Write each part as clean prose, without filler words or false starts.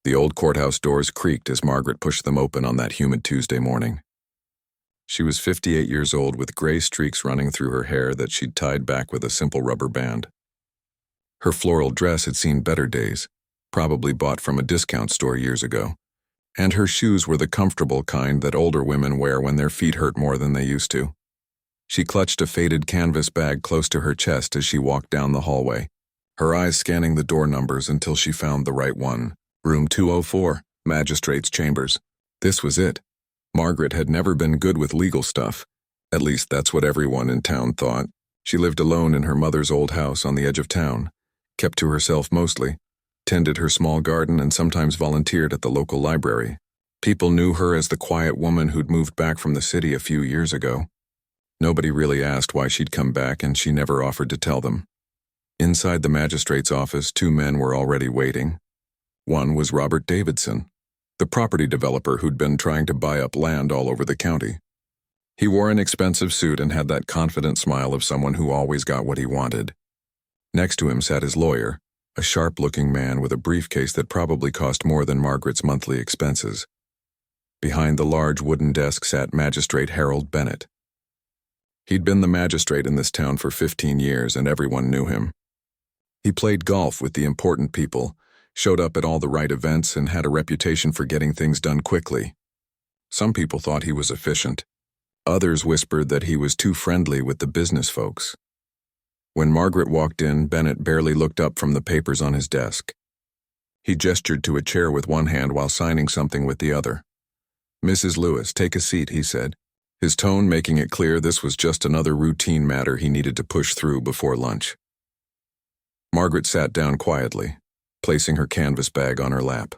The old courthouse doors creaked as Margaret pushed them open on that humid Tuesday morning. She was 58 years old with gray streaks running through her hair that she'd tied back with a simple rubber band. Her floral dress had seen better days, probably bought from a discount store years ago, and her shoes were the comfortable kind that older women wear when their feet hurt more than they used to. She clutched a faded canvas bag close to her chest as she walked down the hallway, her eyes scanning the door numbers until she found the right one. Room 204, Magistrate's Chambers. This was it. Margaret had never been good with legal stuff. At least that's what everyone in town thought. She lived alone in her mother's old house on the edge of town, kept to herself mostly, tended her small garden and sometimes volunteered at the local library. People knew her as the quiet woman who'd moved back from the city a few years ago. Nobody really asked why she'd come back, and she never offered to tell them. Inside the magistrate's office, two men were already waiting. One was Robert Davidson, the property developer who'd been trying to buy up land all over the county. He wore an expensive suit and had that confident smile of someone who always got what he wanted. Next to him sat his lawyer, a sharp-looking man with a briefcase that probably cost more than Margaret's monthly expenses. Behind the large wooden desk sat Magistrate Harold Bennett. He'd been the magistrate in this town for 15 years, and everyone knew him. He played golf with the important people, showed up at all the right events, and had a reputation for getting things done quickly. Some people thought he was efficient. Others whispered that he was too friendly with the business folks. When Margaret walked in, Bennett barely looked up from the papers on his desk. He gestured to a chair with one hand while signing something with the other. "Mrs. Lewis, take a seat," he said, his tone making it clear this was just another routine matter he needed to push through before lunch. Margaret sat down quietly, placing her canvas bag on her lap.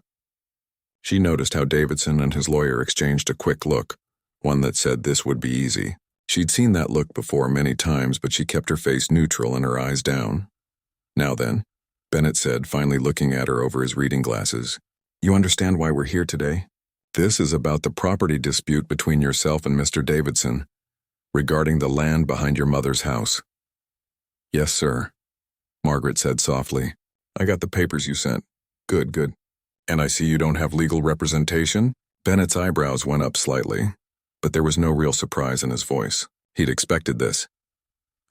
She noticed how Davidson and his lawyer exchanged a quick look, one that said this would be easy. She'd seen that look before many times, but she kept her face neutral and her eyes down. "Now then," Bennett said, finally looking at her over his reading glasses, "you understand why we're here today? This is about the property dispute between yourself and Mr. Davidson, regarding the land behind your mother's house." "Yes, sir," Margaret said softly. "I got the papers you sent." Good. "And I see you don't have legal representation?" Bennett's eyebrows went up slightly, but there was no real surprise in his voice. He'd expected this.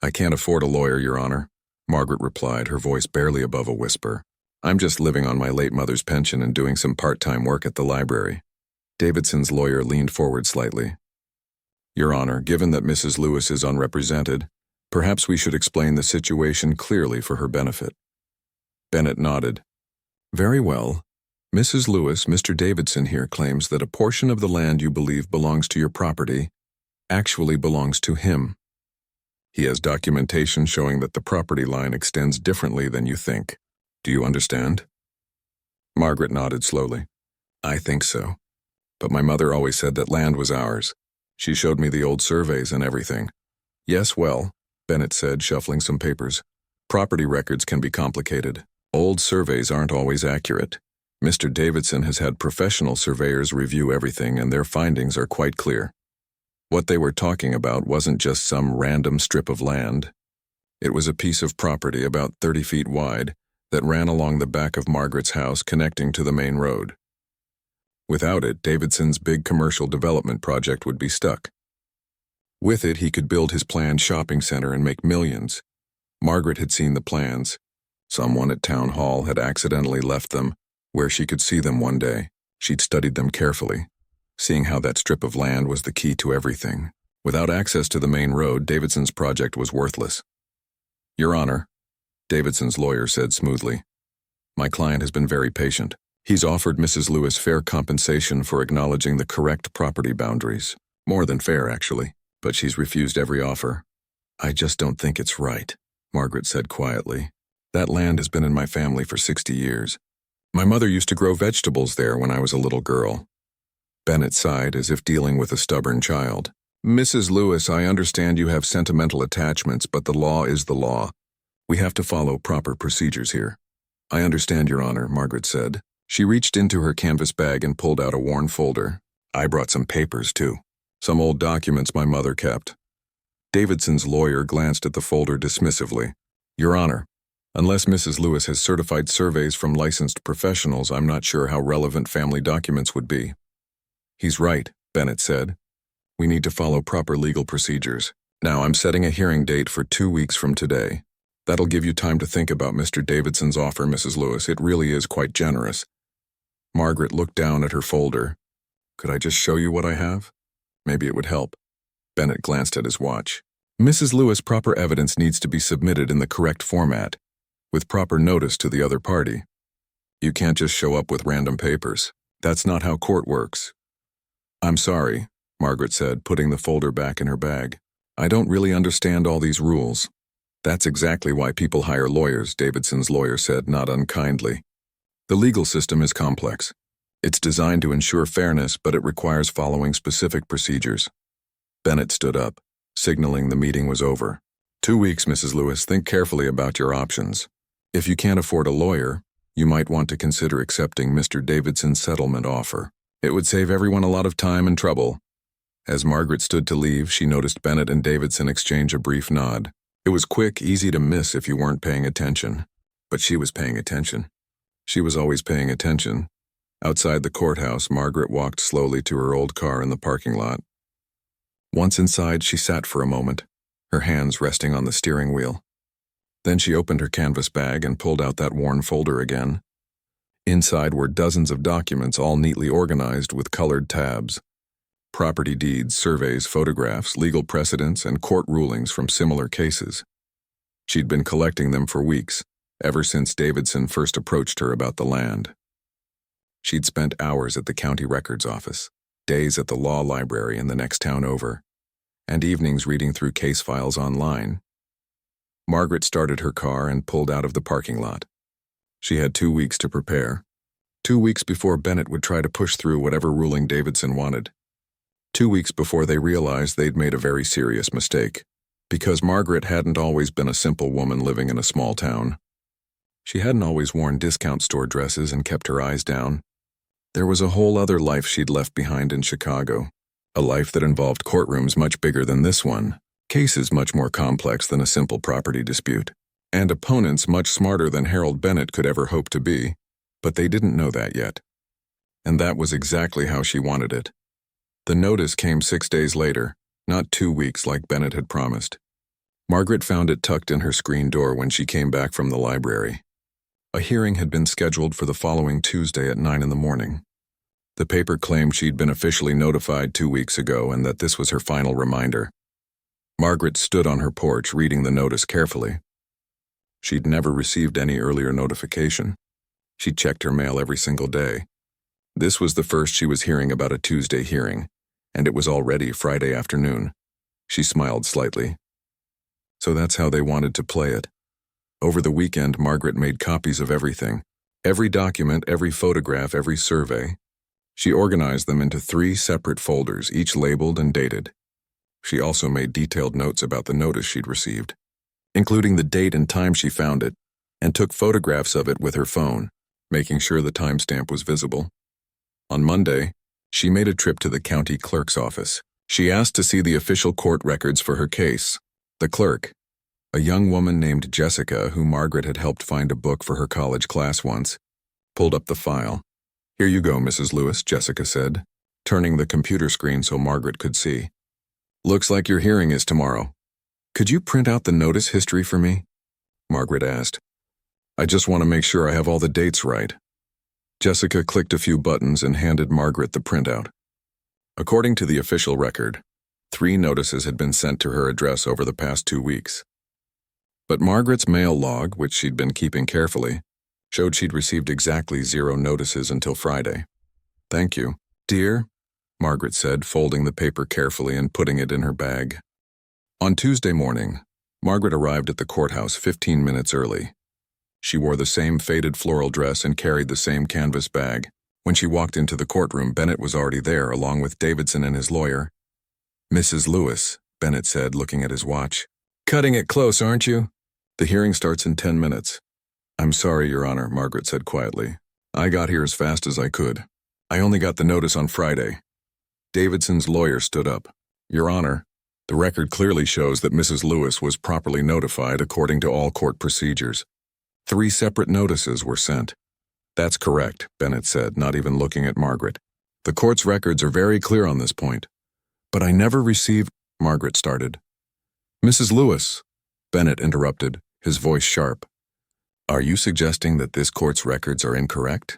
"I can't afford a lawyer, Your Honor," Margaret replied, her voice barely above a whisper. "I'm just living on my late mother's pension and doing some part-time work at the library." Davidson's lawyer leaned forward slightly. "Your Honor, given that Mrs. Lewis is unrepresented, perhaps we should explain the situation clearly for her benefit." Bennett nodded. "Very well. Mrs. Lewis, Mr. Davidson here claims that a portion of the land you believe belongs to your property actually belongs to him. He has documentation showing that the property line extends differently than you think. Do you understand?" Margaret nodded slowly. "I think so. But my mother always said that land was ours. She showed me the old surveys and everything." "Yes, well," Bennett said, shuffling some papers, "property records can be complicated. Old surveys aren't always accurate. Mr. Davidson has had professional surveyors review everything, and their findings are quite clear. What they were talking about wasn't just some random strip of land. It was a piece of property about 30 feet wide that ran along the back of Margaret's house connecting to the main road. Without it, Davidson's big commercial development project would be stuck. With it, he could build his planned shopping center and make millions. Margaret had seen the plans. Someone at town hall had accidentally left them where she could see them one day. She'd studied them carefully, seeing how that strip of land was the key to everything. Without access to the main road, Davidson's project was worthless. "Your Honor," Davidson's lawyer said smoothly, "my client has been very patient. He's offered Mrs. Lewis fair compensation for acknowledging the correct property boundaries. More than fair, actually, but she's refused every offer." "I just don't think it's right," Margaret said quietly. "That land has been in my family for 60 years. My mother used to grow vegetables there when I was a little girl." Bennett sighed as if dealing with a stubborn child. "Mrs. Lewis, I understand you have sentimental attachments, but the law is the law. We have to follow proper procedures here." "I understand, Your Honor," Margaret said. She reached into her canvas bag and pulled out a worn folder. "I brought some papers, too. Some old documents my mother kept." Davidson's lawyer glanced at the folder dismissively. "Your Honor, Unless Mrs. Lewis has certified surveys from licensed professionals, I'm not sure how relevant family documents would be. He's right, Bennett said. We need to follow proper legal procedures. Now I'm setting a hearing date for 2 weeks from today. That'll give you time to think about Mr. Davidson's offer, Mrs. Lewis. It really is quite generous. Margaret looked down at her folder. Could I just show you what I have? Maybe it would help. Bennett glanced at his watch. Mrs. Lewis, proper evidence needs to be submitted in the correct format, with proper notice to the other party. You can't just show up with random papers. That's not how court works. I'm sorry, Margaret said, putting the folder back in her bag. I don't really understand all these rules. That's exactly why people hire lawyers, Davidson's lawyer said, not unkindly. The legal system is complex. It's designed to ensure fairness, but it requires following specific procedures. Bennett stood up, signaling the meeting was over. 2 weeks, Mrs. Lewis. Think carefully about your options. If you can't afford a lawyer, you might want to consider accepting Mr. Davidson's settlement offer. It would save everyone a lot of time and trouble. As Margaret stood to leave, she noticed Bennett and Davidson exchange a brief nod. It was quick, easy to miss if you weren't paying attention. But she was paying attention. She was always paying attention. Outside the courthouse, Margaret walked slowly to her old car in the parking lot. Once inside, she sat for a moment, her hands resting on the steering wheel. Then she opened her canvas bag and pulled out that worn folder again. Inside were dozens of documents, all neatly organized with colored tabs. Property deeds, surveys, photographs, legal precedents, and court rulings from similar cases. She'd been collecting them for weeks, ever since Davidson first approached her about the land. She'd spent hours at the county records office, days at the law library in the next town over, and evenings reading through case files online. Margaret started her car and pulled out of the parking lot. She had 2 weeks to prepare. 2 weeks before Bennett would try to push through whatever ruling Davidson wanted. 2 weeks before they realized they'd made a very serious mistake, because Margaret hadn't always been a simple woman living in a small town. She hadn't always worn discount store dresses and kept her eyes down. There was a whole other life she'd left behind in Chicago, a life that involved courtrooms much bigger than this one, cases much more complex than a simple property dispute, and opponents much smarter than Harold Bennett could ever hope to be, but they didn't know that yet. And that was exactly how she wanted it. The notice came 6 days later, not 2 weeks like Bennett had promised. Margaret found it tucked in her screen door when she came back from the library. A hearing had been scheduled for the following Tuesday at 9 in the morning. The paper claimed she'd been officially notified 2 weeks ago and that this was her final reminder. Margaret stood on her porch reading the notice carefully. She'd never received any earlier notification. She checked her mail every single day. This was the first she was hearing about a Tuesday hearing, and it was already Friday afternoon. She smiled slightly. So that's how they wanted to play it. Over the weekend, Margaret made copies of everything. Every document, every photograph, every survey. She organized them into 3 separate folders, each labeled and dated. She also made detailed notes about the notice she'd received, including the date and time she found it, and took photographs of it with her phone, making sure the timestamp was visible. On Monday, she made a trip to the county clerk's office. She asked to see the official court records for her case. The clerk, a young woman named Jessica, who Margaret had helped find a book for her college class once, pulled up the file. Here you go, Mrs. Lewis, Jessica said, turning the computer screen so Margaret could see. Looks like your hearing is tomorrow. Could you print out the notice history for me? Margaret asked. I just want to make sure I have all the dates right. Jessica clicked a few buttons and handed Margaret the printout. According to the official record, 3 notices had been sent to her address over the past 2 weeks. But Margaret's mail log, which she'd been keeping carefully, showed she'd received exactly 0 notices until Friday. Thank you, dear, Margaret said, folding the paper carefully and putting it in her bag. On Tuesday morning, Margaret arrived at the courthouse 15 minutes early. She wore the same faded floral dress and carried the same canvas bag. When she walked into the courtroom, Bennett was already there, along with Davidson and his lawyer. Mrs. Lewis, Bennett said, looking at his watch. Cutting it close, aren't you? The hearing starts in 10 minutes. I'm sorry, Your Honor, Margaret said quietly. I got here as fast as I could. I only got the notice on Friday. Davidson's lawyer stood up. Your Honor, the record clearly shows that Mrs. Lewis was properly notified according to all court procedures. 3 separate notices were sent. That's correct, Bennett said, not even looking at Margaret. The court's records are very clear on this point. But I never received, Margaret started. Mrs. Lewis, Bennett interrupted, his voice sharp. Are you suggesting that this court's records are incorrect?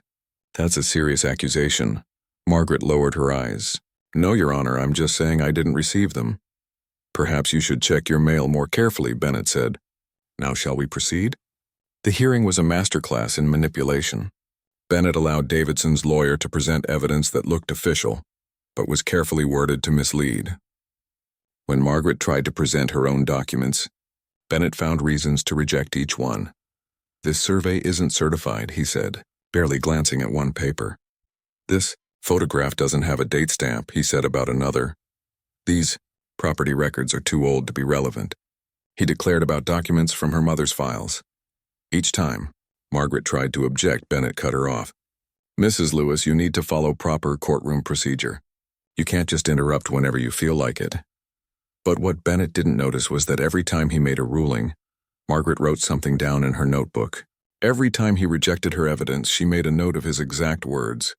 That's a serious accusation. Margaret lowered her eyes. No, Your Honor, I'm just saying I didn't receive them. Perhaps you should check your mail more carefully, Bennett said. Now shall we proceed? The hearing was a masterclass in manipulation. Bennett allowed Davidson's lawyer to present evidence that looked official, but was carefully worded to mislead. When Margaret tried to present her own documents, Bennett found reasons to reject each one. This survey isn't certified, he said, barely glancing at one paper. This photograph doesn't have a date stamp, he said about another. These property records are too old to be relevant. He declared about documents from her mother's files. Each time, Margaret tried to object, Bennett cut her off. Mrs. Lewis, you need to follow proper courtroom procedure. You can't just interrupt whenever you feel like it. But what Bennett didn't notice was that every time he made a ruling, Margaret wrote something down in her notebook. Every time he rejected her evidence, she made a note of his exact words.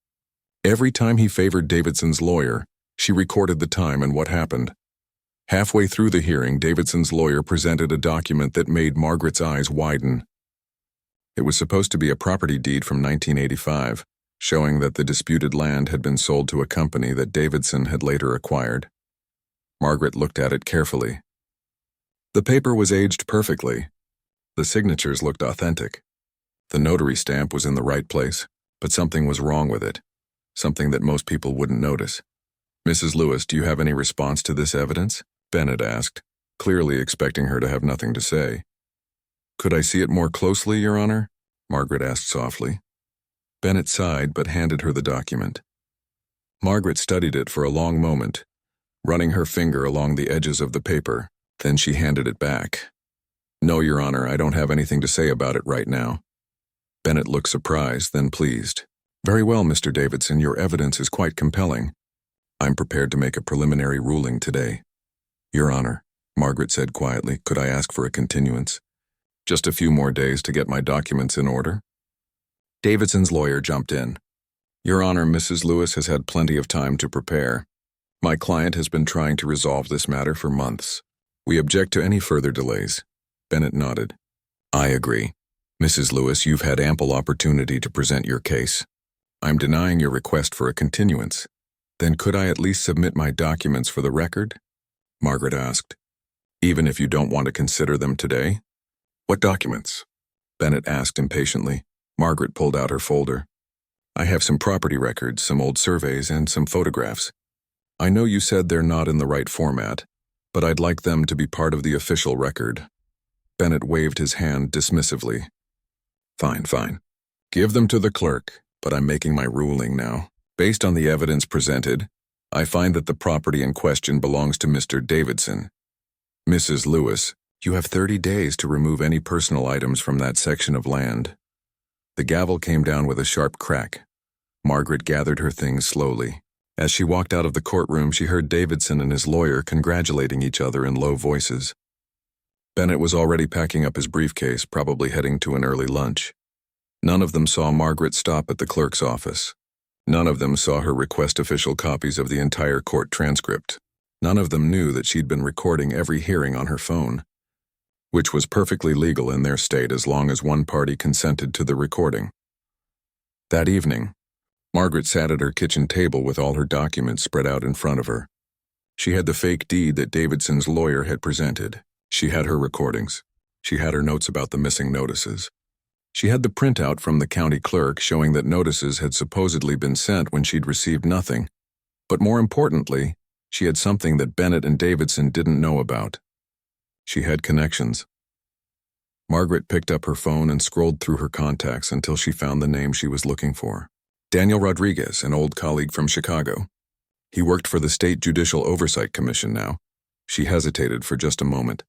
Every time he favored Davidson's lawyer, she recorded the time and what happened. Halfway through the hearing, Davidson's lawyer presented a document that made Margaret's eyes widen. It was supposed to be a property deed from 1985, showing that the disputed land had been sold to a company that Davidson had later acquired. Margaret looked at it carefully. The paper was aged perfectly. The signatures looked authentic. The notary stamp was in the right place, but something was wrong with it, something that most people wouldn't notice. Mrs. Lewis, do you have any response to this evidence? Bennett asked, clearly expecting her to have nothing to say. Could I see it more closely, Your Honor? Margaret asked softly. Bennett sighed but handed her the document. Margaret studied it for a long moment, running her finger along the edges of the paper. Then she handed it back. No, Your Honor, I don't have anything to say about it right now. Bennett looked surprised, then pleased. Very well, Mr. Davidson, your evidence is quite compelling. I'm prepared to make a preliminary ruling today. Your Honor, Margaret said quietly, could I ask for a continuance? Just a few more days to get my documents in order? Davidson's lawyer jumped in. Your Honor, Mrs. Lewis has had plenty of time to prepare. My client has been trying to resolve this matter for months. We object to any further delays. Bennett nodded. I agree. Mrs. Lewis, you've had ample opportunity to present your case. I'm denying your request for a continuance. Then could I at least submit my documents for the record? Margaret asked. Even if you don't want to consider them today? What documents? Bennett asked impatiently. Margaret pulled out her folder. I have some property records, some old surveys, and some photographs. I know you said they're not in the right format, but I'd like them to be part of the official record. Bennett waved his hand dismissively. Fine. Give them to the clerk, but I'm making my ruling now. Based on the evidence presented, I find that the property in question belongs to Mr. Davidson. Mrs. Lewis, you have 30 days to remove any personal items from that section of land. The gavel came down with a sharp crack. Margaret gathered her things slowly. As she walked out of the courtroom, she heard Davidson and his lawyer congratulating each other in low voices. Bennett was already packing up his briefcase, probably heading to an early lunch. None of them saw Margaret stop at the clerk's office. None of them saw her request official copies of the entire court transcript. None of them knew that she'd been recording every hearing on her phone, which was perfectly legal in their state as long as one party consented to the recording. That evening, Margaret sat at her kitchen table with all her documents spread out in front of her. She had the fake deed that Davidson's lawyer had presented. She had her recordings. She had her notes about the missing notices. She had the printout from the county clerk showing that notices had supposedly been sent when she'd received nothing. But more importantly, she had something that Bennett and Davidson didn't know about. She had connections. Margaret picked up her phone and scrolled through her contacts until she found the name she was looking for. Daniel Rodriguez, an old colleague from Chicago. He worked for the State Judicial Oversight Commission now. She hesitated for just a moment.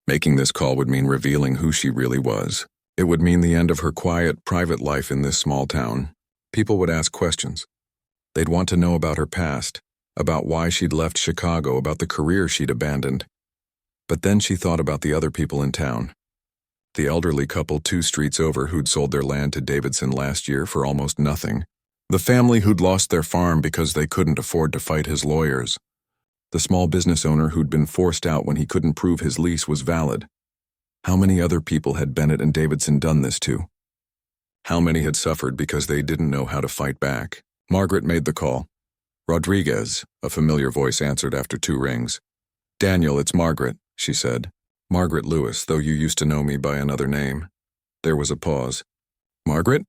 Making this call would mean revealing who she really was. It would mean the end of her quiet, private life in this small town. People would ask questions. They'd want to know about her past, about why she'd left Chicago, about the career she'd abandoned. But then she thought about the other people in town. The elderly couple 2 streets over who'd sold their land to Davidson last year for almost nothing. The family who'd lost their farm because they couldn't afford to fight his lawyers. The small business owner who'd been forced out when he couldn't prove his lease was valid. How many other people had Bennett and Davidson done this to? How many had suffered because they didn't know how to fight back? Margaret made the call. "Rodriguez," a familiar voice answered after 2 rings. "Daniel, it's Margaret," she said. "Margaret Lewis, though you used to know me by another name." There was a pause. "Margaret?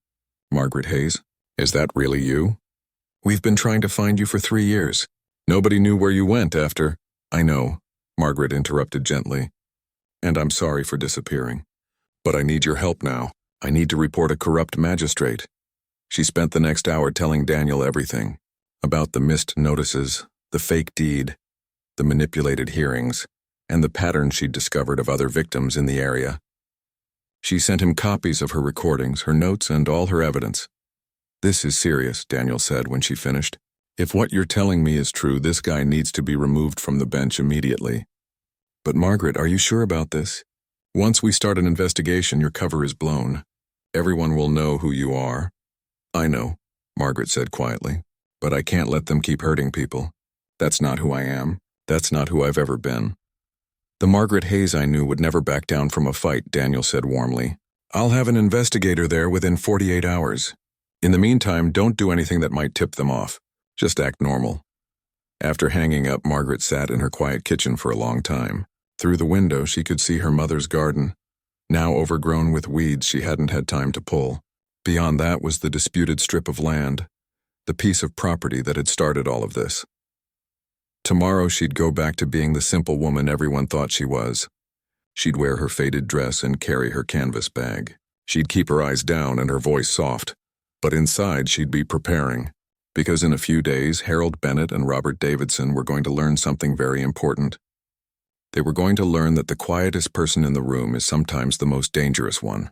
Margaret Hayes? Is that really you? We've been trying to find you for 3 years. Nobody knew where you went after—" "I know," Margaret interrupted gently. "And I'm sorry for disappearing. But I need your help now. I need to report a corrupt magistrate." She spent the next hour telling Daniel everything. About the missed notices, the fake deed, the manipulated hearings, and the pattern she'd discovered of other victims in the area. She sent him copies of her recordings, her notes, and all her evidence. "This is serious," Daniel said when she finished. "If what you're telling me is true, this guy needs to be removed from the bench immediately." "But Margaret, are you sure about this? Once we start an investigation, your cover is blown. Everyone will know who you are." "I know," Margaret said quietly. "But I can't let them keep hurting people. That's not who I am. That's not who I've ever been." "The Margaret Hayes I knew would never back down from a fight," Daniel said warmly. "I'll have an investigator there within 48 hours. In the meantime, don't do anything that might tip them off. Just act normal." After hanging up, Margaret sat in her quiet kitchen for a long time. Through the window, she could see her mother's garden, now overgrown with weeds she hadn't had time to pull. Beyond that was the disputed strip of land, the piece of property that had started all of this. Tomorrow she'd go back to being the simple woman everyone thought she was. She'd wear her faded dress and carry her canvas bag. She'd keep her eyes down and her voice soft. But inside she'd be preparing, because in a few days Harold Bennett and Robert Davidson were going to learn something very important. They were going to learn that the quietest person in the room is sometimes the most dangerous one.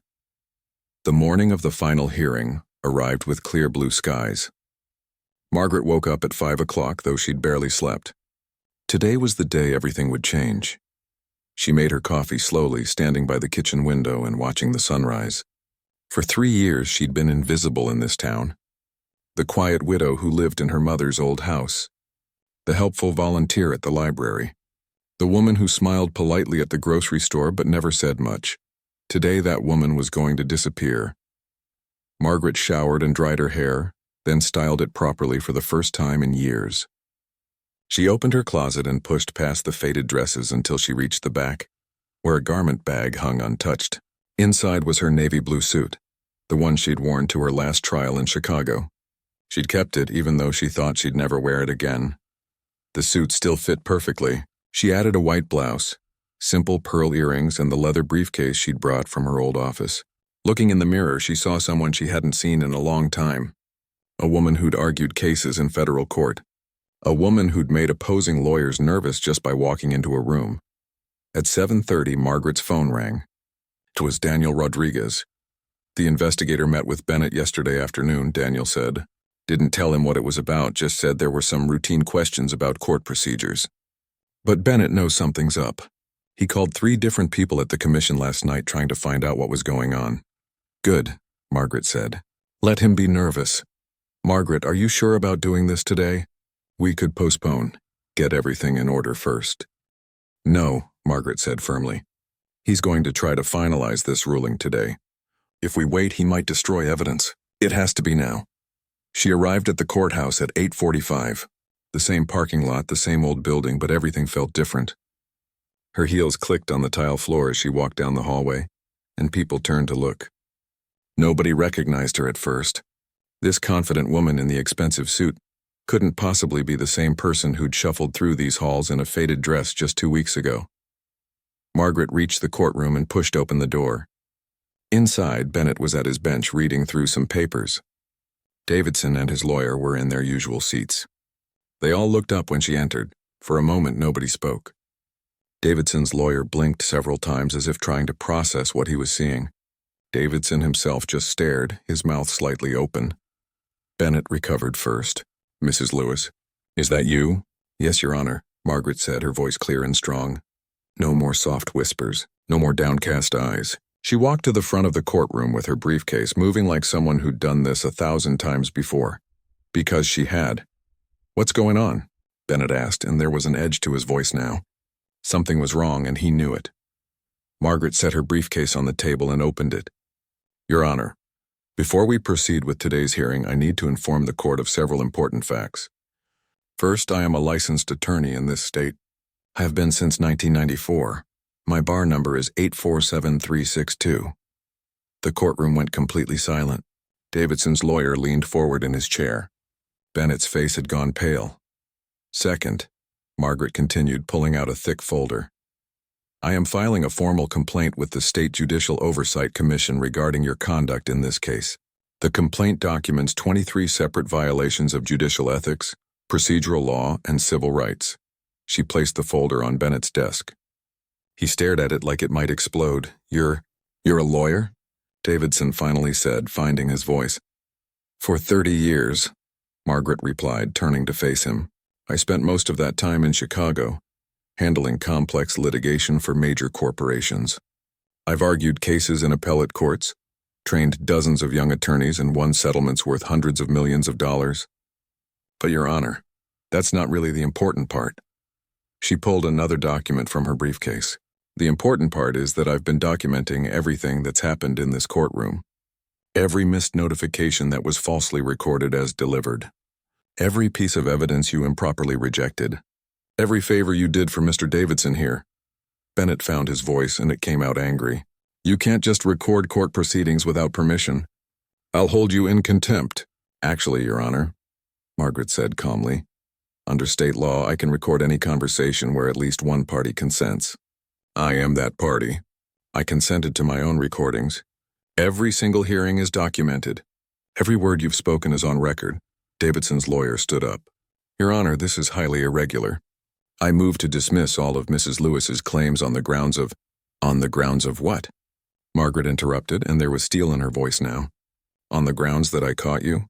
The morning of the final hearing arrived with clear blue skies. Margaret woke up at 5 o'clock, though she'd barely slept. Today was the day everything would change. She made her coffee slowly, standing by the kitchen window and watching the sunrise. For 3 years she'd been invisible in this town. The quiet widow who lived in her mother's old house. The helpful volunteer at the library. The woman who smiled politely at the grocery store but never said much. Today that woman was going to disappear. Margaret showered and dried her hair, then styled it properly for the first time in years. She opened her closet and pushed past the faded dresses until she reached the back, where a garment bag hung untouched. Inside was her navy blue suit, the one she'd worn to her last trial in Chicago. She'd kept it even though she thought she'd never wear it again. The suit still fit perfectly. She added a white blouse, simple pearl earrings, and the leather briefcase she'd brought from her old office. Looking in the mirror, she saw someone she hadn't seen in a long time. A woman who'd argued cases in federal court. A woman who'd made opposing lawyers nervous just by walking into a room. At 7:30, Margaret's phone rang. It was Daniel Rodriguez. "The investigator met with Bennett yesterday afternoon," Daniel said. "Didn't tell him what it was about, just said there were some routine questions about court procedures. But Bennett knows something's up. He called 3 different people at the commission last night trying to find out what was going on." "Good," Margaret said. "Let him be nervous. Margaret, are you sure about doing this today? We could postpone. Get everything in order first." "No," Margaret said firmly. "He's going to try to finalize this ruling today. If we wait, he might destroy evidence. It has to be now." She arrived at the courthouse at 8:45. The same parking lot, the same old building, but everything felt different. Her heels clicked on the tile floor as she walked down the hallway, and people turned to look. Nobody recognized her at first. This confident woman in the expensive suit couldn't possibly be the same person who'd shuffled through these halls in a faded dress just 2 weeks ago. Margaret reached the courtroom and pushed open the door. Inside, Bennett was at his bench reading through some papers. Davidson and his lawyer were in their usual seats. They all looked up when she entered. For a moment, nobody spoke. Davidson's lawyer blinked several times as if trying to process what he was seeing. Davidson himself just stared, his mouth slightly open. Bennett recovered first. "Mrs. Lewis, is that you?" "Yes, Your Honor," Margaret said, her voice clear and strong. No more soft whispers, no more downcast eyes. She walked to the front of the courtroom with her briefcase, moving like someone who'd done this 1,000 times before. Because she had. "What's going on?" Bennett asked, and there was an edge to his voice now. Something was wrong, and he knew it. Margaret set her briefcase on the table and opened it. "Your Honor, before we proceed with today's hearing, I need to inform the court of several important facts. First, I am a licensed attorney in this state. I have been since 1994. My bar number is 847362. The courtroom went completely silent. Davidson's lawyer leaned forward in his chair. Bennett's face had gone pale. Second, Margaret continued, pulling out a thick folder. I am filing a formal complaint with the State Judicial Oversight Commission regarding your conduct in this case. The complaint documents 23 separate violations of judicial ethics, procedural law, and civil rights. She placed the folder on Bennett's desk. He stared at it like it might explode. You're a lawyer?" Davidson finally said, finding his voice. "For 30 years, Margaret replied, turning to face him. I spent most of that time in Chicago, handling complex litigation for major corporations. I've argued cases in appellate courts, trained dozens of young attorneys, and won settlements worth hundreds of millions of dollars. But, Your Honor, that's not really the important part." She pulled another document from her briefcase. "The important part is that I've been documenting everything that's happened in this courtroom. Every missed notification that was falsely recorded as delivered. Every piece of evidence you improperly rejected. Every favor you did for Mr. Davidson here." Bennett found his voice, and it came out angry. "You can't just record court proceedings without permission. I'll hold you in contempt." "Actually, Your Honor," Margaret said calmly, "under state law, I can record any conversation where at least one party consents. I am that party. I consented to my own recordings. Every single hearing is documented. Every word you've spoken is on record." Davidson's lawyer stood up. "Your Honor, this is highly irregular. I move to dismiss all of Mrs. Lewis's claims on the grounds of—" "On the grounds of what?" Margaret interrupted, and there was steel in her voice now. "On the grounds that I caught you?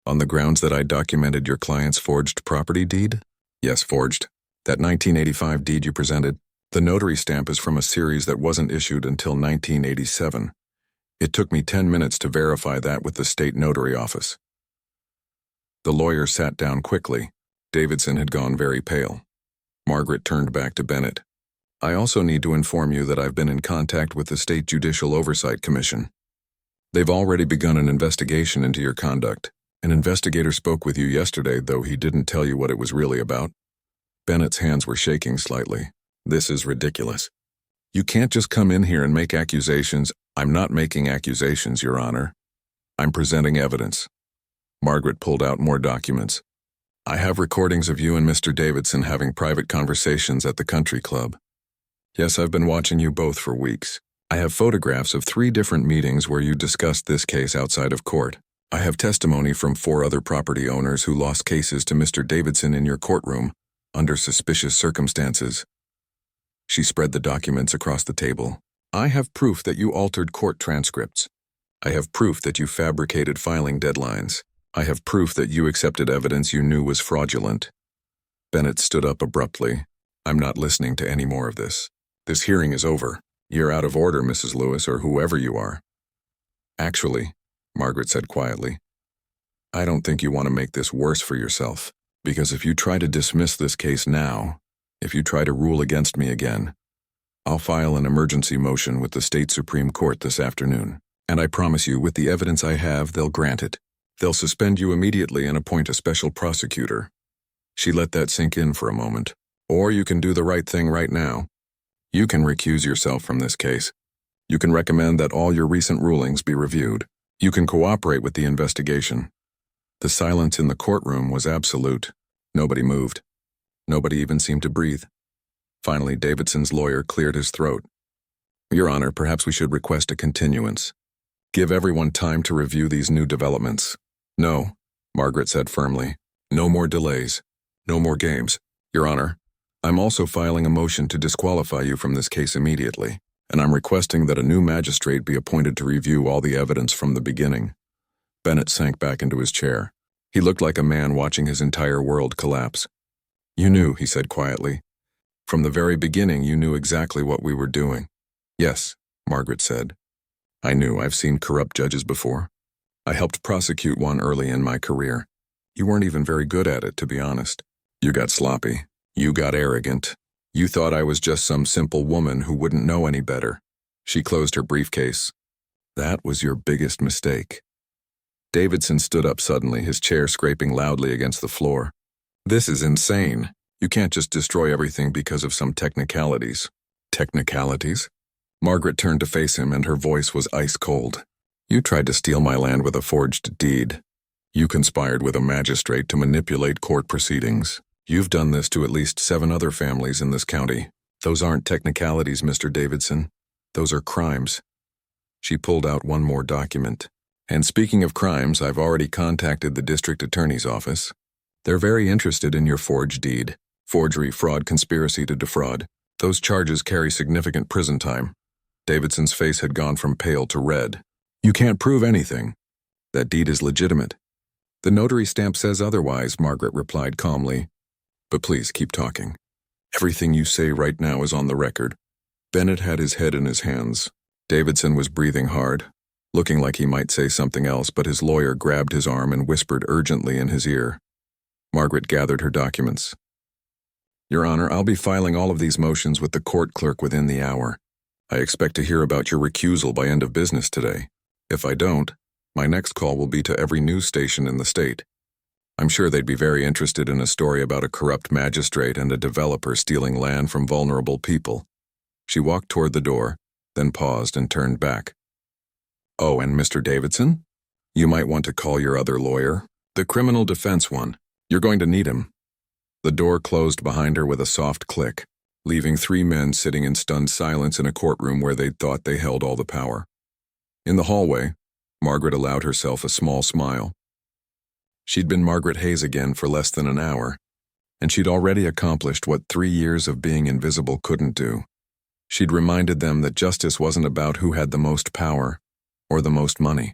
On the grounds that I documented your client's forged property deed?" "Yes, forged. That 1985 deed you presented. The notary stamp is from a series that wasn't issued until 1987. It took me 10 minutes to verify that with the state notary office." The lawyer sat down quickly. Davidson had gone very pale. Margaret turned back to Bennett. "I also need to inform you that I've been in contact with the State Judicial Oversight Commission. They've already begun an investigation into your conduct. An investigator spoke with you yesterday, though he didn't tell you what it was really about." Bennett's hands were shaking slightly. "This is ridiculous. You can't just come in here and make accusations." "I'm not making accusations, Your Honor. I'm presenting evidence." Margaret pulled out more documents. "I have recordings of you and Mr. Davidson having private conversations at the country club. Yes, I've been watching you both for weeks. I have photographs of 3 different meetings where you discussed this case outside of court. I have testimony from 4 other property owners who lost cases to Mr. Davidson in your courtroom under suspicious circumstances." She spread the documents across the table. "I have proof that you altered court transcripts. I have proof that you fabricated filing deadlines. I have proof that you accepted evidence you knew was fraudulent." Bennett stood up abruptly. "I'm not listening to any more of this. This hearing is over. You're out of order, Mrs. Lewis, or whoever you are." "Actually," Margaret said quietly, "I don't think you want to make this worse for yourself, because if you try to dismiss this case now, if you try to rule against me again, I'll file an emergency motion with the state Supreme Court this afternoon, and I promise you, with the evidence I have, they'll grant it. They'll suspend you immediately and appoint a special prosecutor." She let that sink in for a moment. "Or you can do the right thing right now. You can recuse yourself from this case. You can recommend that all your recent rulings be reviewed. You can cooperate with the investigation." The silence in the courtroom was absolute. Nobody moved. Nobody even seemed to breathe. Finally, Davidson's lawyer cleared his throat. "Your Honor, perhaps we should request a continuance. Give everyone time to review these new developments." "No," Margaret said firmly. "No more delays. No more games. Your Honor, I'm also filing a motion to disqualify you from this case immediately, and I'm requesting that a new magistrate be appointed to review all the evidence from the beginning." Bennett sank back into his chair. He looked like a man watching his entire world collapse. "You knew," he said quietly. "From the very beginning, you knew exactly what we were doing." "Yes," Margaret said. I knew. I've seen corrupt judges before. I helped prosecute one early in my career. You weren't even very good at it, to be honest. You got sloppy. You got arrogant. You thought I was just some simple woman who wouldn't know any better. She closed her briefcase. That was your biggest mistake. Davidson stood up suddenly, his chair scraping loudly against the floor. This is insane. You can't just destroy everything because of some technicalities. Technicalities? Margaret turned to face him, and her voice was ice cold. You tried to steal my land with a forged deed. You conspired with a magistrate to manipulate court proceedings. You've done this to at least 7 other families in this county. Those aren't technicalities, Mr. Davidson. Those are crimes. She pulled out one more document. And speaking of crimes, I've already contacted the district attorney's office. They're very interested in your forged deed. Forgery, fraud, conspiracy to defraud. Those charges carry significant prison time. Davidson's face had gone from pale to red. You can't prove anything. That deed is legitimate. The notary stamp says otherwise, Margaret replied calmly. But please keep talking. Everything you say right now is on the record. Bennett had his head in his hands. Davidson was breathing hard, looking like he might say something else, but his lawyer grabbed his arm and whispered urgently in his ear. Margaret gathered her documents. Your Honor, I'll be filing all of these motions with the court clerk within the hour. I expect to hear about your recusal by end of business today. If I don't, my next call will be to every news station in the state. I'm sure they'd be very interested in a story about a corrupt magistrate and a developer stealing land from vulnerable people. She walked toward the door, then paused and turned back. Oh, and Mr. Davidson? You might want to call your other lawyer, the criminal defense one. You're going to need him. The door closed behind her with a soft click, leaving 3 men sitting in stunned silence in a courtroom where they'd thought they held all the power. In the hallway, Margaret allowed herself a small smile. She'd been Margaret Hayes again for less than an hour, and she'd already accomplished what 3 years of being invisible couldn't do. She'd reminded them that justice wasn't about who had the most power or the most money.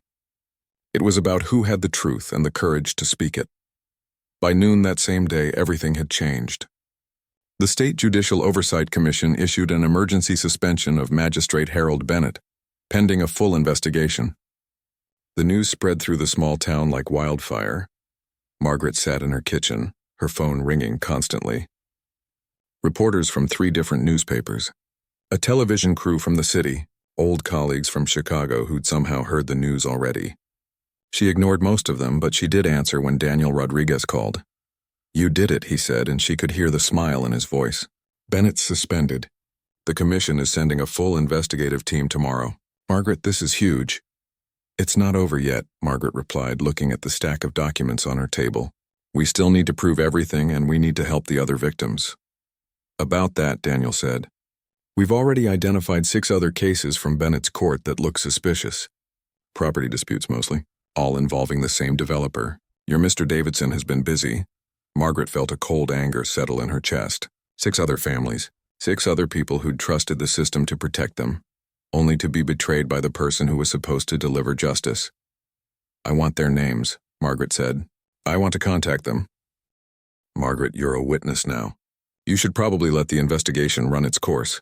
It was about who had the truth and the courage to speak it. By noon that same day, everything had changed. The State Judicial Oversight Commission issued an emergency suspension of Magistrate Harold Bennett, pending a full investigation. The news spread through the small town like wildfire. Margaret sat in her kitchen, her phone ringing constantly. Reporters from 3 different newspapers, a television crew from the city, old colleagues from Chicago who'd somehow heard the news already. She ignored most of them, but she did answer when Daniel Rodriguez called. You did it, he said, and she could hear the smile in his voice. Bennett's suspended. The commission is sending a full investigative team tomorrow. Margaret, this is huge. It's not over yet, Margaret replied, looking at the stack of documents on her table. We still need to prove everything, and we need to help the other victims. About that, Daniel said. We've already identified 6 other cases from Bennett's court that look suspicious. Property disputes mostly, all involving the same developer. Your Mr. Davidson has been busy. Margaret felt a cold anger settle in her chest. 6 other families, 6 other people who'd trusted the system to protect them, only to be betrayed by the person who was supposed to deliver justice. I want their names, Margaret said. I want to contact them. Margaret, you're a witness now. You should probably let the investigation run its course.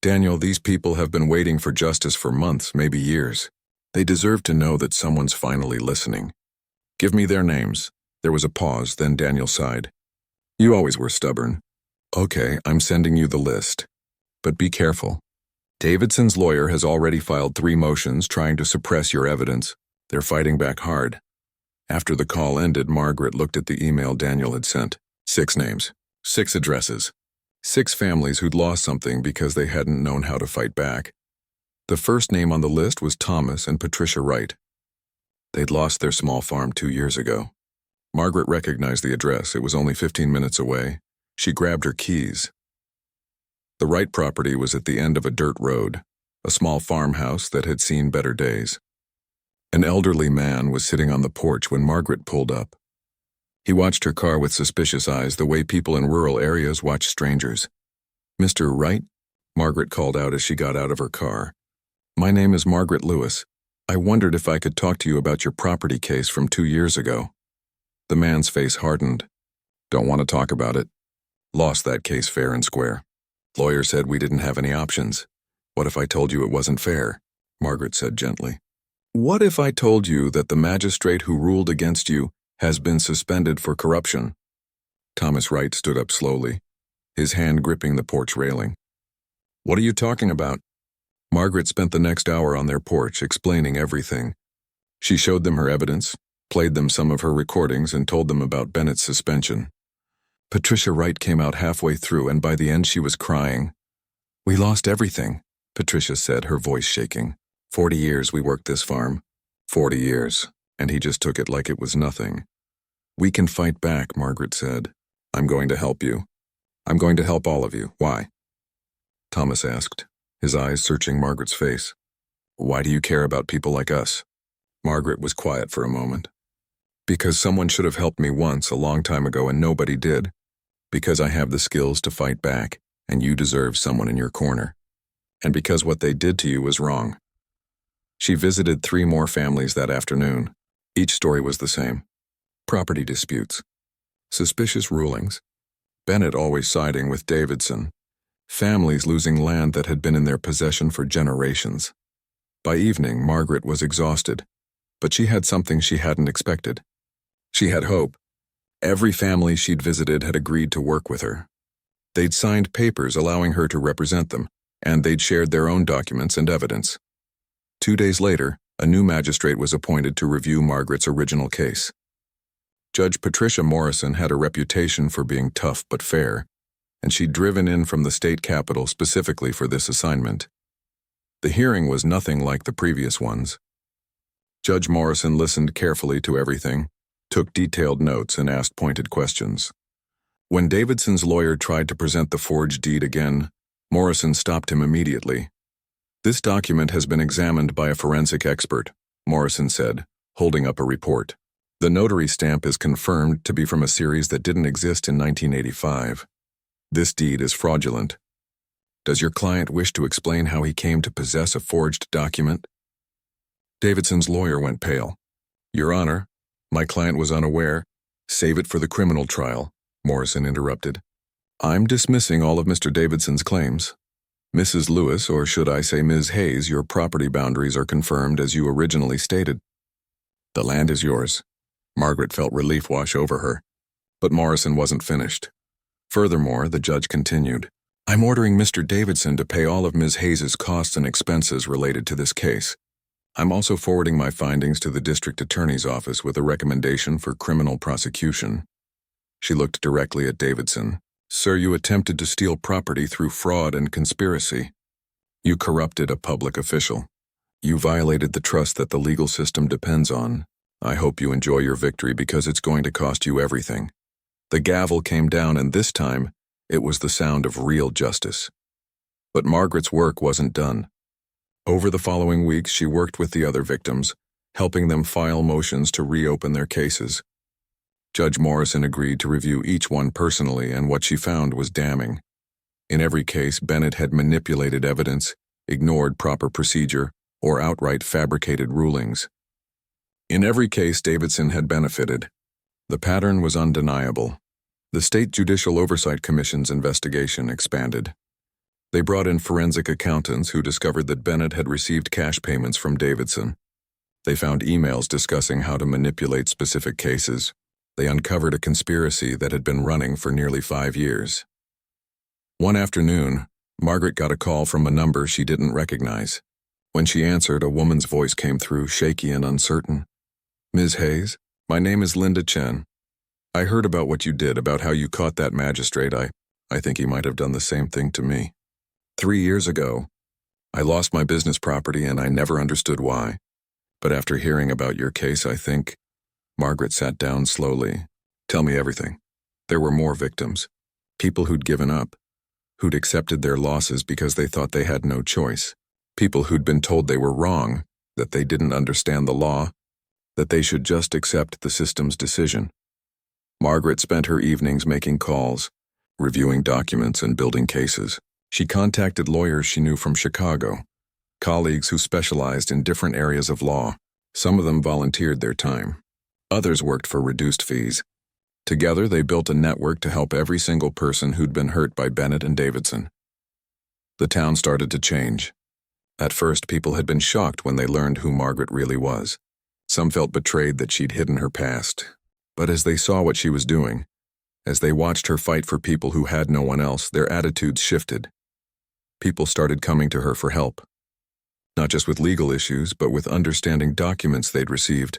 Daniel, these people have been waiting for justice for months, maybe years. They deserve to know that someone's finally listening. Give me their names. There was a pause, then Daniel sighed. You always were stubborn. Okay, I'm sending you the list. But be careful. Davidson's lawyer has already filed 3 motions trying to suppress your evidence. They're fighting back hard. After the call ended, Margaret looked at the email Daniel had sent. 6 names, 6 addresses, 6 families who'd lost something because they hadn't known how to fight back. The first name on the list was Thomas and Patricia Wright. They'd lost their small farm 2 years ago. Margaret recognized the address. It was only 15 minutes away. She grabbed her keys. The Wright property was at the end of a dirt road, a small farmhouse that had seen better days. An elderly man was sitting on the porch when Margaret pulled up. He watched her car with suspicious eyes, the way people in rural areas watch strangers. Mr. Wright? Margaret called out as she got out of her car. My name is Margaret Lewis. I wondered if I could talk to you about your property case from 2 years ago. The man's face hardened. Don't want to talk about it. Lost that case fair and square. Lawyer said we didn't have any options. What if I told you it wasn't fair? Margaret said gently. What if I told you that the magistrate who ruled against you has been suspended for corruption? Thomas Wright stood up slowly, his hand gripping the porch railing. What are you talking about? Margaret spent the next hour on their porch explaining everything. She showed them her evidence, played them some of her recordings, and told them about Bennett's suspension. Patricia Wright came out halfway through, and by the end she was crying. We lost everything, Patricia said, her voice shaking. 40 years we worked this farm. 40 years, and he just took it like it was nothing. We can fight back, Margaret said. I'm going to help you. I'm going to help all of you. Why? Thomas asked, his eyes searching Margaret's face. Why do you care about people like us? Margaret was quiet for a moment. Because someone should have helped me once, a long time ago, and nobody did. Because I have the skills to fight back, and you deserve someone in your corner. And because what they did to you was wrong. She visited 3 more families that afternoon. Each story was the same. Property disputes. Suspicious rulings. Bennett always siding with Davidson. Families losing land that had been in their possession for generations. By evening, Margaret was exhausted, but she had something she hadn't expected. She had hope. Every family she'd visited had agreed to work with her. They'd signed papers allowing her to represent them, and they'd shared their own documents and evidence. 2 days later, a new magistrate was appointed to review Margaret's original case. Judge Patricia Morrison had a reputation for being tough but fair, and she'd driven in from the state capitol specifically for this assignment. The hearing was nothing like the previous ones. Judge Morrison listened carefully to everything, took detailed notes, and asked pointed questions. When Davidson's lawyer tried to present the forged deed again, Morrison stopped him immediately. This document has been examined by a forensic expert, Morrison said, holding up a report. The notary stamp is confirmed to be from a series that didn't exist in 1985. This deed is fraudulent. Does your client wish to explain how he came to possess a forged document? Davidson's lawyer went pale. Your Honor, my client was unaware. Save it for the criminal trial, Morrison interrupted. I'm dismissing all of Mr. Davidson's claims. Mrs. Lewis, or should I say Ms. Hayes, your property boundaries are confirmed as you originally stated. The land is yours. Margaret felt relief wash over her. But Morrison wasn't finished. Furthermore, the judge continued, I'm ordering Mr. Davidson to pay all of Ms. Hayes' costs and expenses related to this case. I'm also forwarding my findings to the district attorney's office with a recommendation for criminal prosecution. She looked directly at Davidson. Sir, you attempted to steal property through fraud and conspiracy. You corrupted a public official. You violated the trust that the legal system depends on. I hope you enjoy your victory because it's going to cost you everything. The gavel came down, and this time, it was the sound of real justice. But Margaret's work wasn't done. Over the following weeks, she worked with the other victims, helping them file motions to reopen their cases. Judge Morrison agreed to review each one personally, and what she found was damning. In every case, Bennett had manipulated evidence, ignored proper procedure, or outright fabricated rulings. In every case, Davidson had benefited. The pattern was undeniable. The State Judicial Oversight Commission's investigation expanded. They brought in forensic accountants who discovered that Bennett had received cash payments from Davidson. They found emails discussing how to manipulate specific cases. They uncovered a conspiracy that had been running for nearly 5 years. One afternoon, Margaret got a call from a number she didn't recognize. When she answered, a woman's voice came through, shaky and uncertain. Ms. Hayes, my name is Linda Chen. I heard about what you did, about how you caught that magistrate. I think he might have done the same thing to me. 3 years ago, I lost my business property and I never understood why. But after hearing about your case, I think... Margaret sat down slowly. Tell me everything. There were more victims. People who'd given up. Who'd accepted their losses because they thought they had no choice. People who'd been told they were wrong, that they didn't understand the law, that they should just accept the system's decision. Margaret spent her evenings making calls, reviewing documents and building cases. She contacted lawyers she knew from Chicago, colleagues who specialized in different areas of law. Some of them volunteered their time. Others worked for reduced fees. Together, they built a network to help every single person who'd been hurt by Bennett and Davidson. The town started to change. At first, people had been shocked when they learned who Margaret really was. Some felt betrayed that she'd hidden her past. But as they saw what she was doing, as they watched her fight for people who had no one else, their attitudes shifted. People started coming to her for help. Not just with legal issues, but with understanding documents they'd received,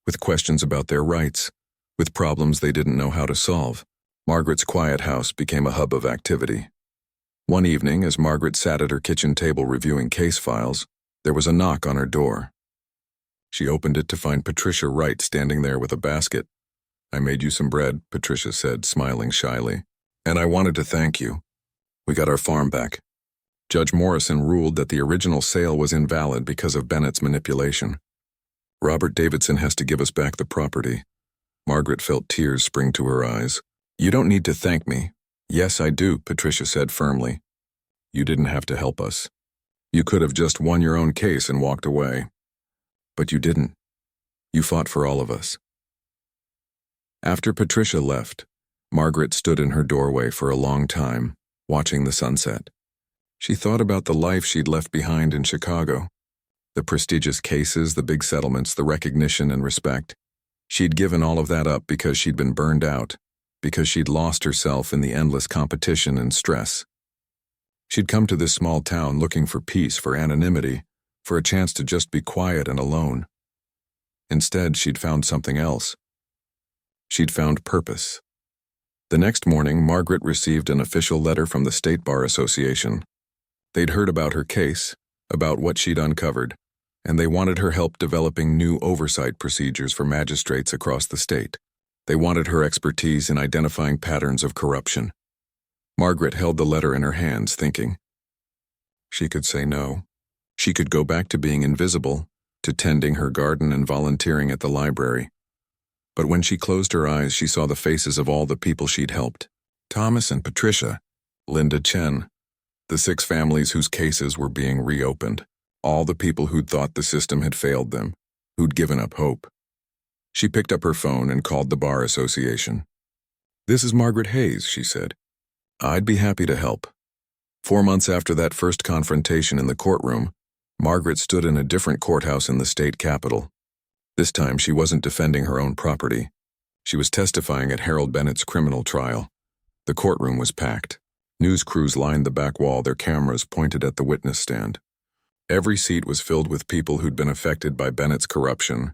with questions about their rights, with problems they didn't know how to solve. Margaret's quiet house became a hub of activity. One evening, as Margaret sat at her kitchen table reviewing case files, there was a knock on her door. She opened it to find Patricia Wright standing there with a basket. "I made you some bread," Patricia said, smiling shyly. "And I wanted to thank you. We got our farm back. Judge Morrison ruled that the original sale was invalid because of Bennett's manipulation. Robert Davidson has to give us back the property." Margaret felt tears spring to her eyes. "You don't need to thank me." "Yes, I do," Patricia said firmly. "You didn't have to help us. You could have just won your own case and walked away. But you didn't. You fought for all of us." After Patricia left, Margaret stood in her doorway for a long time, watching the sunset. She thought about the life she'd left behind in Chicago. The prestigious cases, the big settlements, the recognition and respect. She'd given all of that up because she'd been burned out, because she'd lost herself in the endless competition and stress. She'd come to this small town looking for peace, for anonymity, for a chance to just be quiet and alone. Instead, she'd found something else. She'd found purpose. The next morning, Margaret received an official letter from the State Bar Association. They'd heard about her case, about what she'd uncovered, and they wanted her help developing new oversight procedures for magistrates across the state. They wanted her expertise in identifying patterns of corruption. Margaret held the letter in her hands, thinking. She could say no. She could go back to being invisible, to tending her garden and volunteering at the library. But when she closed her eyes, she saw the faces of all the people she'd helped. Thomas and Patricia, Linda Chen, the 6 families whose cases were being reopened, all the people who'd thought the system had failed them, who'd given up hope. She picked up her phone and called the Bar Association. "This is Margaret Hayes," she said. "I'd be happy to help." 4 months after that first confrontation in the courtroom, Margaret stood in a different courthouse in the state capitol. This time she wasn't defending her own property. She was testifying at Harold Bennett's criminal trial. The courtroom was packed. News crews lined the back wall, their cameras pointed at the witness stand. Every seat was filled with people who'd been affected by Bennett's corruption.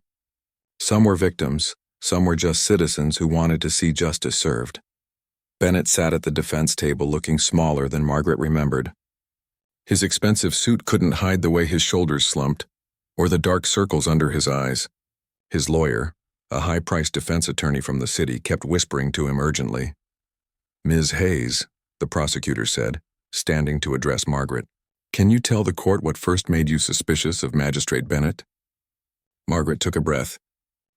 Some were victims, some were just citizens who wanted to see justice served. Bennett sat at the defense table looking smaller than Margaret remembered. His expensive suit couldn't hide the way his shoulders slumped, or the dark circles under his eyes. His lawyer, a high-priced defense attorney from the city, kept whispering to him urgently. "Ms. Hayes," the prosecutor said, standing to address Margaret, "can you tell the court what first made you suspicious of Magistrate Bennett?" Margaret took a breath.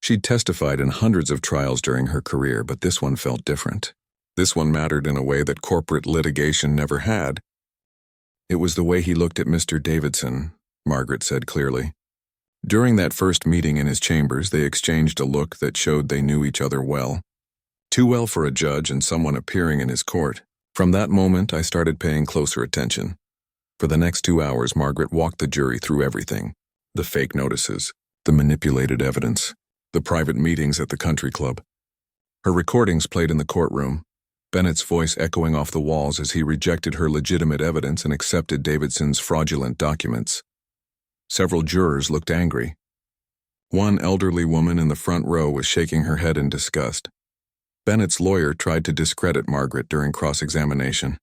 She'd testified in hundreds of trials during her career, but this one felt different. This one mattered in a way that corporate litigation never had. "It was the way he looked at Mr. Davidson," Margaret said clearly. During that first meeting in his chambers, they exchanged a look that showed they knew each other well. Too well for a judge and someone appearing in his court. From that moment, I started paying closer attention. For the next 2 hours, Margaret walked the jury through everything. The fake notices, the manipulated evidence, the private meetings at the country club. Her recordings played in the courtroom, Bennett's voice echoing off the walls as he rejected her legitimate evidence and accepted Davidson's fraudulent documents. Several jurors looked angry. One elderly woman in the front row was shaking her head in disgust. Bennett's lawyer tried to discredit Margaret during cross-examination.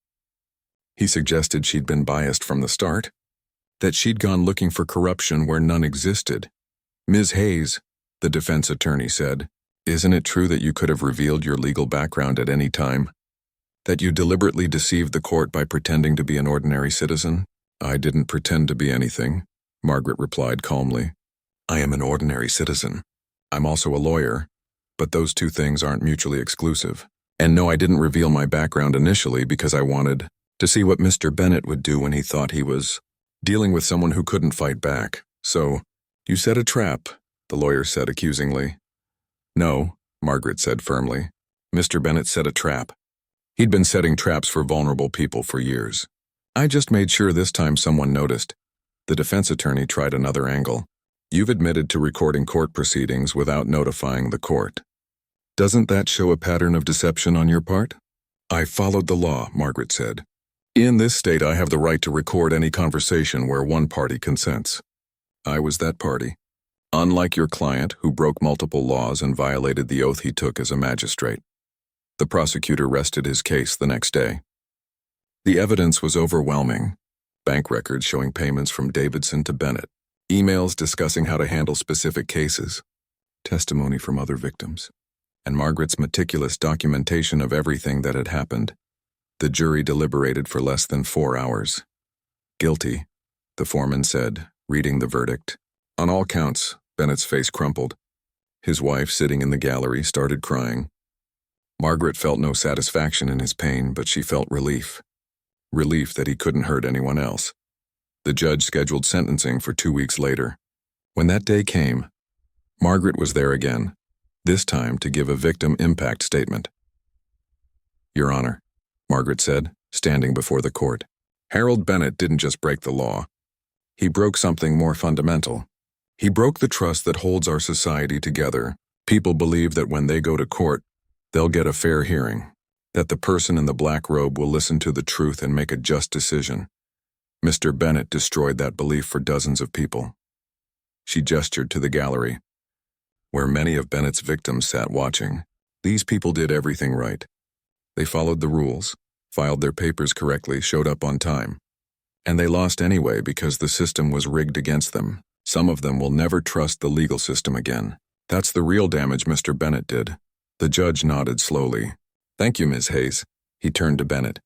He suggested she'd been biased from the start, that she'd gone looking for corruption where none existed. "Ms. Hayes," the defense attorney said, "isn't it true that you could have revealed your legal background at any time? That you deliberately deceived the court by pretending to be an ordinary citizen?" "I didn't pretend to be anything," Margaret replied calmly. "I am an ordinary citizen. I'm also a lawyer, but those two things aren't mutually exclusive. And no, I didn't reveal my background initially because I wanted to see what Mr. Bennett would do when he thought he was dealing with someone who couldn't fight back. So, you set a trap," the lawyer said accusingly. "No," Margaret said firmly. "Mr. Bennett set a trap. He'd been setting traps for vulnerable people for years. I just made sure this time someone noticed. The defense attorney tried another angle. You've admitted to recording court proceedings without notifying the court. Doesn't that show a pattern of deception on your part? I followed the law, Margaret said. In this state, I have the right to record any conversation where one party consents. I was that party. Unlike your client, who broke multiple laws and violated the oath he took as a magistrate. The prosecutor rested his case the next day. The evidence was overwhelming. Bank records showing payments from Davidson to Bennett, emails discussing how to handle specific cases, testimony from other victims, and Margaret's meticulous documentation of everything that had happened. The jury deliberated for less than 4 hours. Guilty, the foreman said, reading the verdict. On all counts, Bennett's face crumpled. His wife, sitting in the gallery, started crying. Margaret felt no satisfaction in his pain, but she felt relief. Relief that he couldn't hurt anyone else. The judge scheduled sentencing for 2 weeks later. When that day came, Margaret was there again, this time to give a victim impact statement. Your Honor, Margaret said, standing before the court, Harold Bennett didn't just break the law. He broke something more fundamental. He broke the trust that holds our society together. People believe that when they go to court, they'll get a fair hearing, that the person in the black robe will listen to the truth and make a just decision. Mr. Bennett destroyed that belief for dozens of people. She gestured to the gallery, where many of Bennett's victims sat watching. These people did everything right. They followed the rules, filed their papers correctly, showed up on time. And they lost anyway because the system was rigged against them. Some of them will never trust the legal system again. That's the real damage Mr. Bennett did. The judge nodded slowly. Thank you, Ms. Hayes. He turned to Bennett.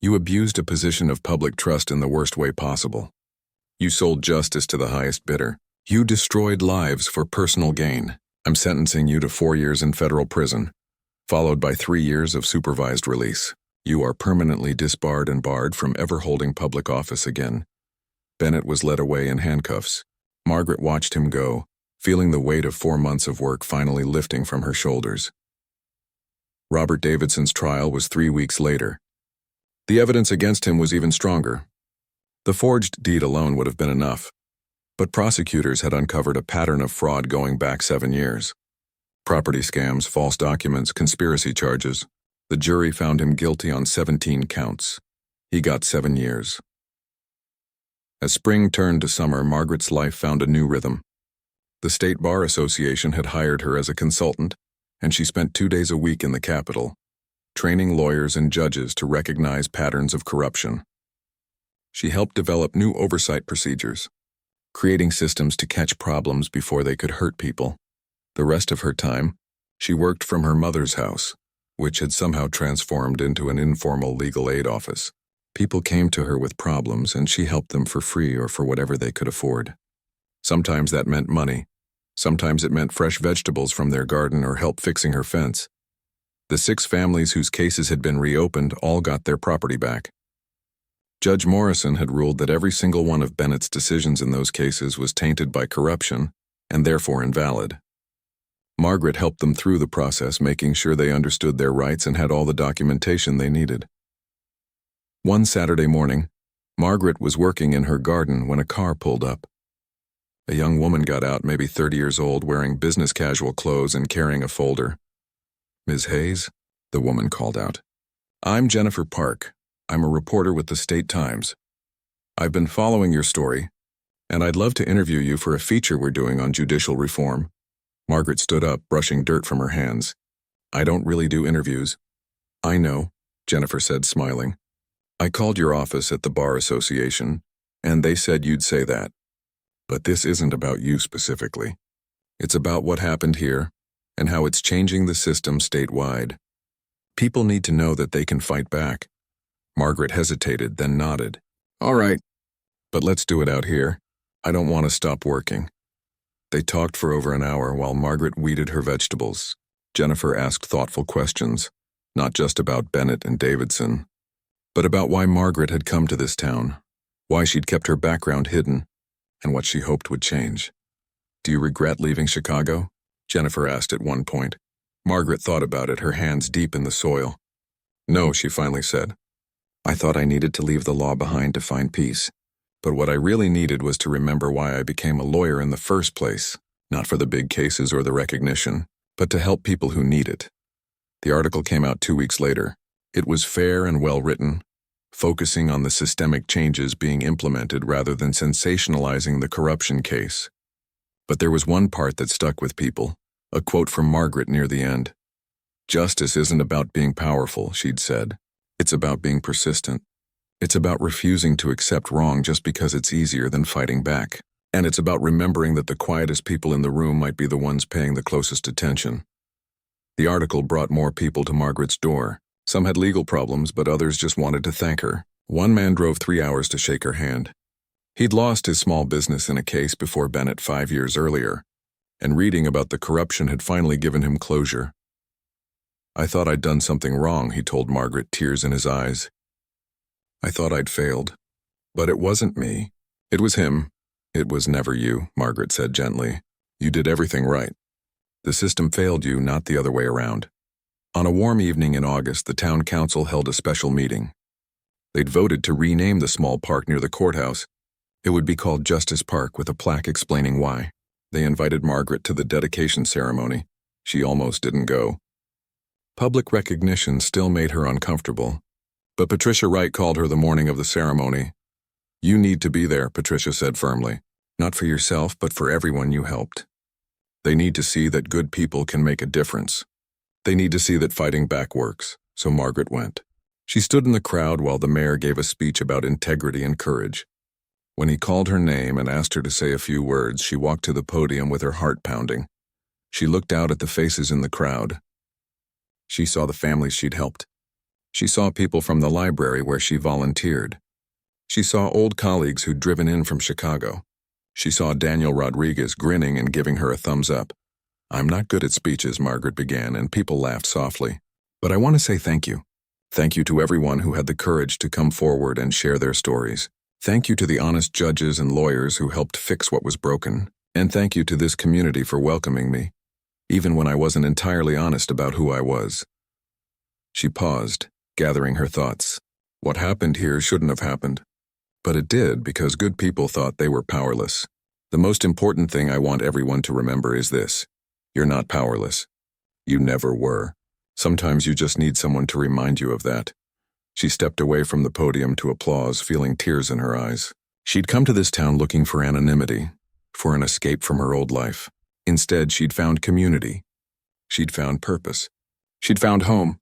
You abused a position of public trust in the worst way possible. You sold justice to the highest bidder. You destroyed lives for personal gain. I'm sentencing you to 4 years in federal prison, followed by 3 years of supervised release. You are permanently disbarred and barred from ever holding public office again. Bennett was led away in handcuffs. Margaret watched him go, feeling the weight of 4 months of work finally lifting from her shoulders. Robert Davidson's trial was 3 weeks later. The evidence against him was even stronger. The forged deed alone would have been enough, but prosecutors had uncovered a pattern of fraud going back 7 years. Property scams, false documents, conspiracy charges. The jury found him guilty on 17 counts. He got 7 years. As spring turned to summer, Margaret's life found a new rhythm. The State Bar Association had hired her as a consultant, and she spent 2 days a week in the Capitol, training lawyers and judges to recognize patterns of corruption. She helped develop new oversight procedures, creating systems to catch problems before they could hurt people. The rest of her time, she worked from her mother's house, which had somehow transformed into an informal legal aid office. People came to her with problems, and she helped them for free or for whatever they could afford. Sometimes that meant money. Sometimes it meant fresh vegetables from their garden or help fixing her fence. The 6 families whose cases had been reopened all got their property back. Judge Morrison had ruled that every single one of Bennett's decisions in those cases was tainted by corruption and therefore invalid. Margaret helped them through the process, making sure they understood their rights and had all the documentation they needed. One Saturday morning, Margaret was working in her garden when a car pulled up. A young woman got out, maybe 30 years old, wearing business casual clothes and carrying a folder. Ms. Hayes, the woman called out. I'm Jennifer Park. I'm a reporter with the State Times. I've been following your story, and I'd love to interview you for a feature we're doing on judicial reform. Margaret stood up, brushing dirt from her hands. I don't really do interviews. I know, Jennifer said, smiling. I called your office at the Bar Association, and they said you'd say that. But this isn't about you specifically. It's about what happened here and how it's changing the system statewide. People need to know that they can fight back. Margaret hesitated, then nodded. All right, but let's do it out here. I don't want to stop working. They talked for over an hour while Margaret weeded her vegetables. Jennifer asked thoughtful questions, not just about Bennett and Davidson, but about why Margaret had come to this town, why she'd kept her background hidden, and what she hoped would change. Do you regret leaving Chicago? Jennifer asked at one point. Margaret thought about it, her hands deep in the soil. No, she finally said. I thought I needed to leave the law behind to find peace. But what I really needed was to remember why I became a lawyer in the first place, not for the big cases or the recognition, but to help people who need it. The article came out 2 weeks later. It was fair and well-written, focusing on the systemic changes being implemented rather than sensationalizing the corruption case. But there was one part that stuck with people, a quote from Margaret near the end. "Justice isn't about being powerful," she'd said. "It's about being persistent. It's about refusing to accept wrong just because it's easier than fighting back. And it's about remembering that the quietest people in the room might be the ones paying the closest attention." The article brought more people to Margaret's door. Some had legal problems, but others just wanted to thank her. One man drove 3 hours to shake her hand. He'd lost his small business in a case before Bennett 5 years earlier, and reading about the corruption had finally given him closure. "I thought I'd done something wrong," he told Margaret, tears in his eyes. "I thought I'd failed. But it wasn't me. It was him." "It was never you," Margaret said gently. "You did everything right. The system failed you, not the other way around." On a warm evening in August, the town council held a special meeting. They'd voted to rename the small park near the courthouse. It would be called Justice Park, with a plaque explaining why. They invited Margaret to the dedication ceremony. She almost didn't go. Public recognition still made her uncomfortable. But Patricia Wright called her the morning of the ceremony. "You need to be there," Patricia said firmly. "Not for yourself, but for everyone you helped. They need to see that good people can make a difference. They need to see that fighting back works." So Margaret went. She stood in the crowd while the mayor gave a speech about integrity and courage. When he called her name and asked her to say a few words, she walked to the podium with her heart pounding. She looked out at the faces in the crowd. She saw the families she'd helped. She saw people from the library where she volunteered. She saw old colleagues who'd driven in from Chicago. She saw Daniel Rodriguez grinning and giving her a thumbs up. "I'm not good at speeches," Margaret began, and people laughed softly. "But I want to say thank you. Thank you to everyone who had the courage to come forward and share their stories. Thank you to the honest judges and lawyers who helped fix what was broken. And thank you to this community for welcoming me, even when I wasn't entirely honest about who I was." She paused, gathering her thoughts. What happened here shouldn't have happened. But it did, because good people thought they were powerless. The most important thing I want everyone to remember is this: you're not powerless. You never were. Sometimes you just need someone to remind you of that. She stepped away from the podium to applause, feeling tears in her eyes. She'd come to this town looking for anonymity, for an escape from her old life. Instead, she'd found community. She'd found purpose. She'd found home.